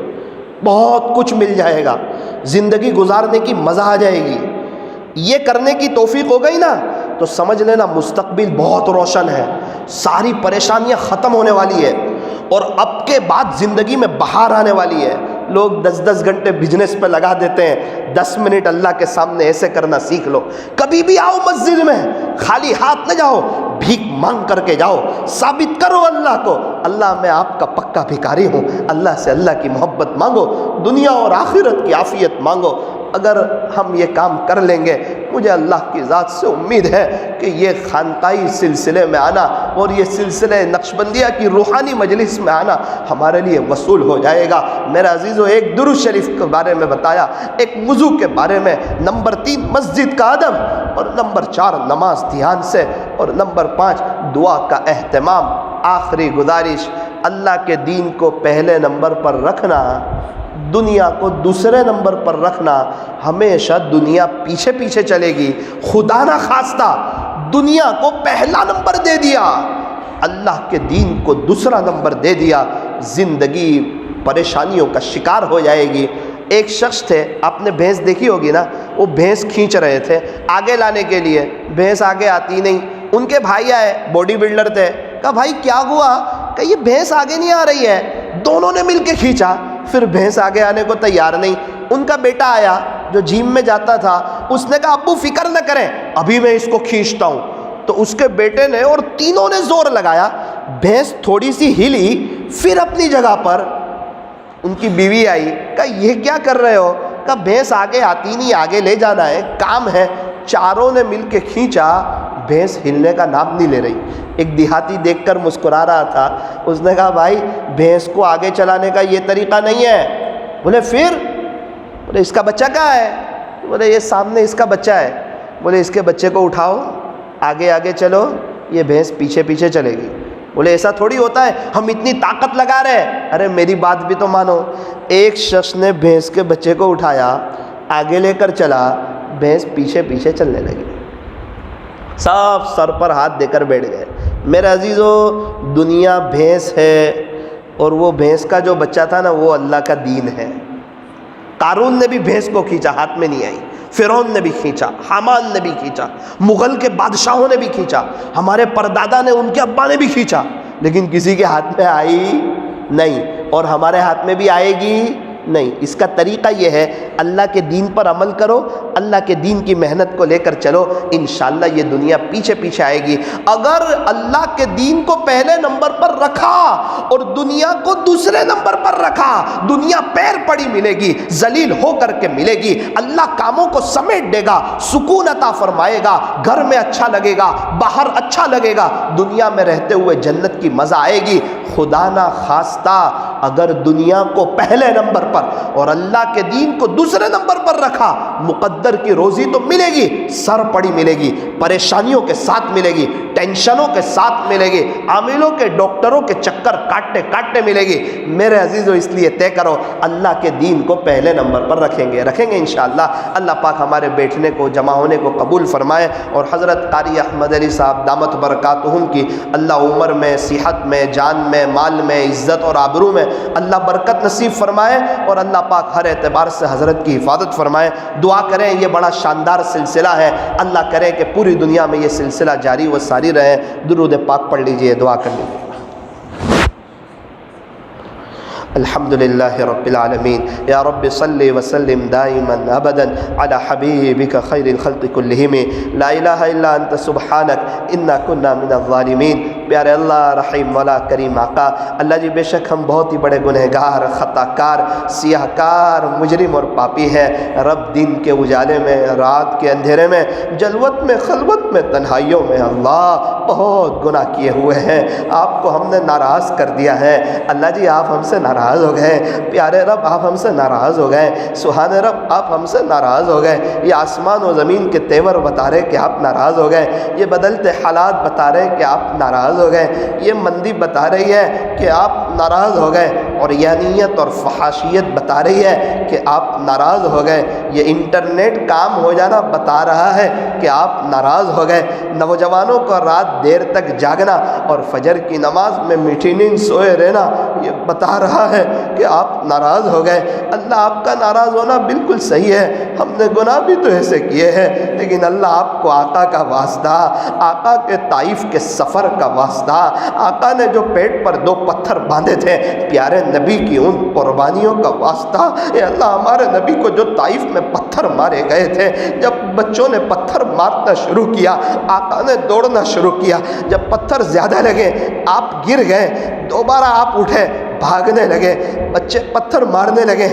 بہت کچھ مل جائے گا، زندگی گزارنے کی مزہ آ جائے گی۔ یہ کرنے کی توفیق ہو گئی نا تو سمجھ لینا مستقبل بہت روشن ہے، ساری پریشانیاں ختم ہونے والی ہے، اور اب کے بعد زندگی میں بہار آنے والی ہے۔ لوگ 10 گھنٹے بزنس پہ لگا دیتے ہیں، 10 منٹ اللہ کے سامنے ایسے کرنا سیکھ لو۔ کبھی بھی آؤ مسجد میں، خالی ہاتھ نہ جاؤ، بھیک مانگ کر کے جاؤ، ثابت کرو اللہ کو، اللہ میں آپ کا پکا بھکاری ہوں۔ اللہ سے اللہ کی محبت مانگو، دنیا اور آخرت کی عافیت مانگو۔ اگر ہم یہ کام کر لیں گے، مجھے اللہ کی ذات سے امید ہے کہ یہ خانقاہی سلسلے میں آنا اور یہ سلسلے نقشبندیہ کی روحانی مجلس میں آنا ہمارے لیے وصول ہو جائے گا۔ میرے عزیزو، ایک درود شریف کے بارے میں بتایا، ایک وضو کے بارے میں، نمبر 3 مسجد کا ادب، اور نمبر 4 نماز دھیان سے، اور نمبر 5 دعا کا اہتمام۔ آخری گزارش، اللہ کے دین کو پہلے نمبر پر رکھنا، دنیا کو دوسرے نمبر پر رکھنا۔ ہمیشہ دنیا پیچھے پیچھے چلے گی، خدا نہ خواستہ دنیا کو پہلا نمبر دے دیا، اللہ کے دین کو دوسرا نمبر دے دیا، زندگی پریشانیوں کا شکار ہو جائے گی۔ ایک شخص تھے، آپ نے بھینس دیکھی ہوگی نا، وہ بھینس کھینچ رہے تھے آگے لانے کے لیے، بھینس آگے آتی نہیں۔ ان کے بھائی آئے، باڈی بلڈر تھے، کہا بھائی کیا ہوا؟ کہ یہ بھینس آگے نہیں آ رہی ہے۔ دونوں نے مل کے کھینچا، پھر بھینس آگے آنے کو تیار نہیں۔ ان کا بیٹا آیا جو جیم میں جاتا تھا، اس نے کہا ابو فکر نہ کریں، ابھی میں اس کو کھینچتا ہوں۔ تو اس کے بیٹے نے اور تینوں نے زور لگایا، بھینس تھوڑی سی ہلی، پھر اپنی جگہ پر ان کی بیوی آئی، کہا یہ کیا کر رہے ہو؟ کہا بھینس آگے آتی نہیں، آگے لے جانا ہے، کام ہے۔ چاروں نے مل کے کھینچا، بھینس ہلنے کا نام نہیں لے رہی۔ ایک دیہاتی دیکھ کر مسکرا رہا تھا، اس نے کہا بھائی بھینس کو آگے چلانے کا یہ طریقہ نہیں ہے۔ بولے پھر؟ بولے اس کا بچہ کہاں ہے؟ بولے یہ سامنے اس کا بچہ ہے۔ بولے اس کے بچے کو اٹھاؤ، آگے آگے چلو، یہ بھینس پیچھے پیچھے چلے گی۔ بولے ایسا تھوڑی ہوتا ہے، ہم اتنی طاقت لگا رہے ہیں۔ ارے میری بات بھی تو مانو، ایک شخص نے بھینس کے بچے کو اٹھایا، آگے لے کر چلا، بھینس پیچھے پیچھے چلنے لگی۔ سب سر پر ہاتھ دے کر بیٹھ گئے۔ میرے عزیزو، دنیا بھینس ہے، اور وہ بھینس کا جو بچہ تھا نا وہ اللہ کا دین ہے۔ قارون نے بھی بھینس کو کھینچا، ہاتھ میں نہیں آئی۔ فرعون نے بھی کھینچا، حامان نے بھی کھینچا، مغل کے بادشاہوں نے بھی کھینچا، ہمارے پردادا نے، ان کے ابا نے بھی کھینچا، لیکن کسی کے ہاتھ میں آئی نہیں، اور ہمارے ہاتھ میں بھی آئے گی نہیں۔ اس کا طریقہ یہ ہے، اللہ کے دین پر عمل کرو، اللہ کے دین کی محنت کو لے کر چلو، انشاءاللہ یہ دنیا پیچھے پیچھے آئے گی۔ اگر اللہ کے دین کو پہلے نمبر پر رکھا اور دنیا کو دوسرے نمبر پر رکھا، دنیا پیر پڑی ملے گی، ذلیل ہو کر کے ملے گی۔ اللہ کاموں کو سمیٹ دے گا، سکون عطا فرمائے گا، گھر میں اچھا لگے گا، باہر اچھا لگے گا، دنیا میں رہتے ہوئے جنت کی مزہ آئے گی۔ خدا نہ خواستہ اگر دنیا کو پہلے نمبر پر اور اللہ کے دین کو دوسرے نمبر پر رکھا، مقدر کی روزی تو ملے گی، سر پڑی ملے گی، پریشانیوں کے ساتھ ملے گی، ٹینشنوں کے ساتھ ملے گی، عاملوں کے ڈاکٹروں کے چکر کاٹتے کاٹتے ملے گی۔ میرے عزیزو، اس لیے طے کرو، اللہ کے دین کو پہلے نمبر پر رکھیں گے انشاءاللہ۔ اللہ پاک ہمارے بیٹھنے کو، جمع ہونے کو قبول فرمائے، اور حضرت قاری احمد علی صاحب دامت برکاتہم کی اللہ عمر میں، صحت میں، جان میں، مال میں، عزت اور آبرو میں اللہ برکت نصیب فرمائے، اور اللہ پاک ہر اعتبار سے حضرت کی حفاظت فرمائے۔ دعا کریں، یہ بڑا شاندار سلسلہ ہے، اللہ کرے کہ پوری دنیا میں یہ سلسلہ جاری و ساری رہے۔ درود پاک پڑھ لیجئے، دعا کر لیجئے۔ الحمدللہ رب العالمین، یا رب صلی وسلم دائما ابدا علی حبیبک خیر الخلق کلہم، لا الہ الا انت سبحانک انا کنا من الظالمین۔ پیارے اللہ، رحیم مولا، کریم آقا، اللہ جی بے شک ہم بہت ہی بڑے گنہگار، خطا کار، سیاہ کار، مجرم اور پاپی ہیں۔ رب دن کے اجالے میں، رات کے اندھیرے میں، جلوت میں، خلوت میں، تنہائیوں میں اللہ بہت گناہ کیے ہوئے ہیں، آپ کو ہم نے ناراض کر دیا ہے۔ اللہ جی آپ ہم سے ناراض ہو گئے، پیارے رب آپ ہم سے ناراض ہو گئے، سبحان رب آپ ہم سے ناراض ہو گئے۔ یہ آسمان و زمین کے تیور بتا رہے کہ آپ ناراض ہو گئے، یہ بدلتے حالات بتا رہے کہ آپ ناراض ہو گئے، یہ مندی بتا رہی ہے کہ آپ ناراض ہو گئے، اور یانیت اور فحاشیت بتا رہی ہے کہ آپ ناراض ہو گئے، یہ انٹرنیٹ کام ہو جانا بتا رہا ہے کہ آپ ناراض ہو گئے، نوجوانوں کو رات دیر تک جاگنا اور فجر کی نماز میں میٹھی نیند سوئے رہنا یہ بتا رہا ہے کہ آپ ناراض ہو گئے۔ اللہ آپ کا ناراض ہونا بالکل صحیح ہے، ہم نے گناہ بھی تو ایسے کیے ہیں، لیکن اللہ آپ کو آقا کا واسطہ، آقا کے طائف کے سفر کا واسطہ، آقا نے جو پیٹ پر 2 پتھر باندھے تھے، پیارے نبی کی ان قربانیوں کا واسطہ، اے اللہ ہمارے نبی کو جو طائف میں پتھر مارے گئے تھے، جب بچوں نے پتھر مارنا شروع کیا، آقا نے دوڑنا شروع کیا، جب پتھر زیادہ لگے آپ گر گئے، دوبارہ آپ اٹھے، بھاگنے لگے، بچے پتھر مارنے لگے،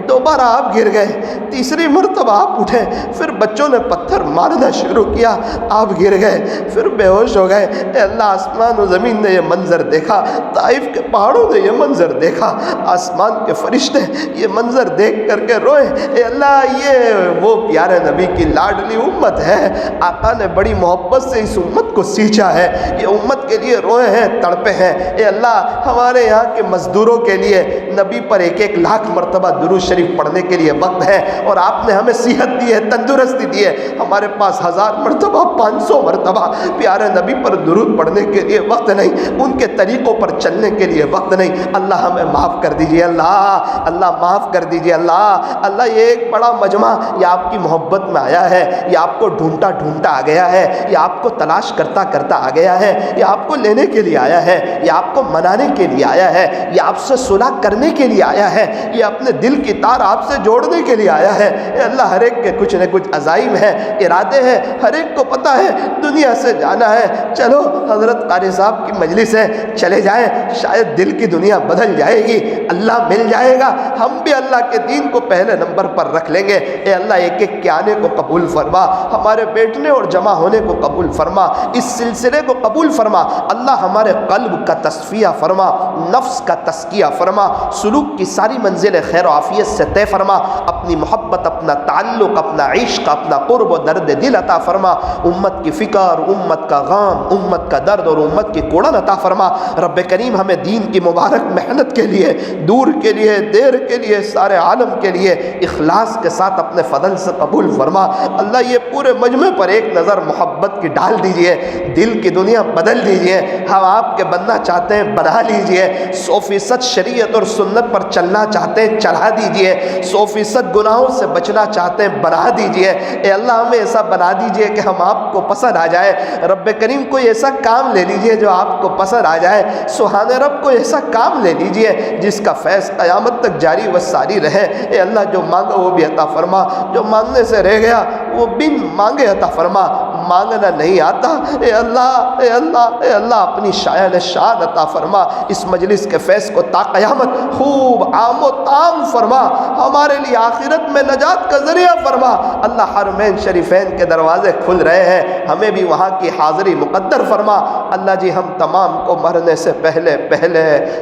دوبارہ آپ گر گئے، تیسری مرتبہ آپ اٹھے، پھر بچوں نے پتھر مارنا شروع کیا، آپ گر گئے، پھر بے ہوش ہو گئے۔ اے اللہ آسمان و زمین نے یہ منظر دیکھا، طائف کے پہاڑوں نے یہ منظر دیکھا، آسمان کے فرشتے یہ منظر دیکھ کر کے روئے۔ اے اللہ یہ وہ پیارے نبی کی لاڈلی امت ہے، آقا نے بڑی محبت سے اس امت کو سینچا ہے، یہ امت کے لیے روئے ہیں، تڑپے ہیں۔ اے اللہ ہمارے یہاں کے مزدوروں کے لیے نبی پر 1-1 لاکھ مرتبہ درود شریف پڑھنے کے لیے وقت ہے، اور آپ نے ہمیں صحت دی ہے، تندرستی دی ہے، ہمارے پاس 1000 مرتبہ 500 مرتبہ پیارے نبی پر درود پڑھنے کے لیے وقت نہیں، ان کے طریقوں پر چلنے کے لیے وقت نہیں۔ اللہ ہمیں معاف کر دیجئے، اللہ معاف کر دیجئے، اللہ یہ ایک بڑا مجمع یہ آپ کی محبت میں آیا ہے، یہ آپ کو ڈھونڈتا ڈھونڈتا آ گیا ہے، یہ آپ کو تلاش کرتا کرتا آ گیا ہے، یہ آپ کو لینے کے لیے آیا ہے، یہ آپ کو منانے کے لیے آیا ہے، یہ آپ سے صلح کرنے کے لیے آیا ہے، یہ اپنے دل کی تار آپ سے جوڑنے کے لیے آیا ہے۔ اے اللہ ہر ایک کے کچھ نہ کچھ عزائم ہیں، ارادے ہیں، ہر ایک کو پتہ ہے دنیا سے جانا ہے، چلو حضرت قاری صاحب کی مجلس ہے چلے جائیں، شاید دل کی دنیا بدل جائے گی، اللہ مل جائے گا، ہم بھی اللہ کے دین کو پہلے نمبر پر رکھ لیں گے۔ اے اللہ ایک ایک کے آنے کو قبول فرما، ہمارے بیٹھنے اور جمع ہونے کو قبول فرما، اس سلسلے کو قبول فرما۔ اللہ ہمارے قلب کا تصفیہ فرما، نفس کا تزکیہ فرما، سلوک کی ساری منزلیں خیر و عافیت سے طے فرما، اپنی محبت، اپنا تعلق، اپنا عشق، اپنا قرب و درد دل عطا فرما، امت کی فکر، امت کا غم، امت کا درد اور امت کی کوڑن عطا فرما۔ رب کریم ہمیں دین کی مبارک محنت کے لیے، دور کے لیے، دیر کے لیے، سارے عالم کے لیے اخلاص کے ساتھ اپنے فضل سے قبول فرما۔ اللہ یہ پورے مجمع پر ایک نظر محبت کی ڈال دیجئے، دل کی دنیا بدل دیجئے، ہم آپ کے بننا چاہتے ہیں بنا لیجئے، 100% شریعت اور سنت پر چلنا چاہتے ہیں چلا دیجئے، 100% گناہوں سے بچنا چاہتے ہیں بنا دیجئے۔ اے اللہ ہمیں ایسا بنا دیجئے کہ ہم آپ کو پسند آ جائے۔ رب کریم کوئی ایسا کام لے لیجئے جو آپ کو پسند آ جائے، سبحان رب کو ایسا کام لے لیجئے جس کا فیض قیامت تک جاری و ساری رہے۔ اے اللہ جو مانگا وہ بھی عطا فرما، جو مانگنے سے رہ گیا وہ بن مانگے عطا فرما، مانگنا نہیں آتا اے اللہ، اے اللہ، اے اللہ اپنی شایان شان عطا فرما، اس مجلس کے فیض کو تا قیامت خوب عام و تام فرما، ہمارے لیے آخرت میں نجات کا ذریعہ فرما۔ اللہ حرمین شریفین کے دروازے کھل رہے ہیں، ہمیں بھی وہاں کی حاضری مقدر فرما۔ اللہ جی ہم تمام کو مرنے سے پہلے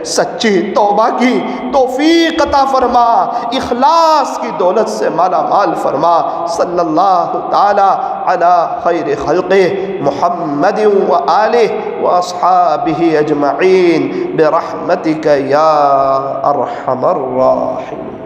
سچی توبہ کی توفیق عطا فرما، اخلاص کی دولت سے مالا مال فرما۔ صلی اللہ تعالی علی خیر خلقہ محمد و آلہ و اصحابہ اجمعین برحمتک یا ارحم الراحمین۔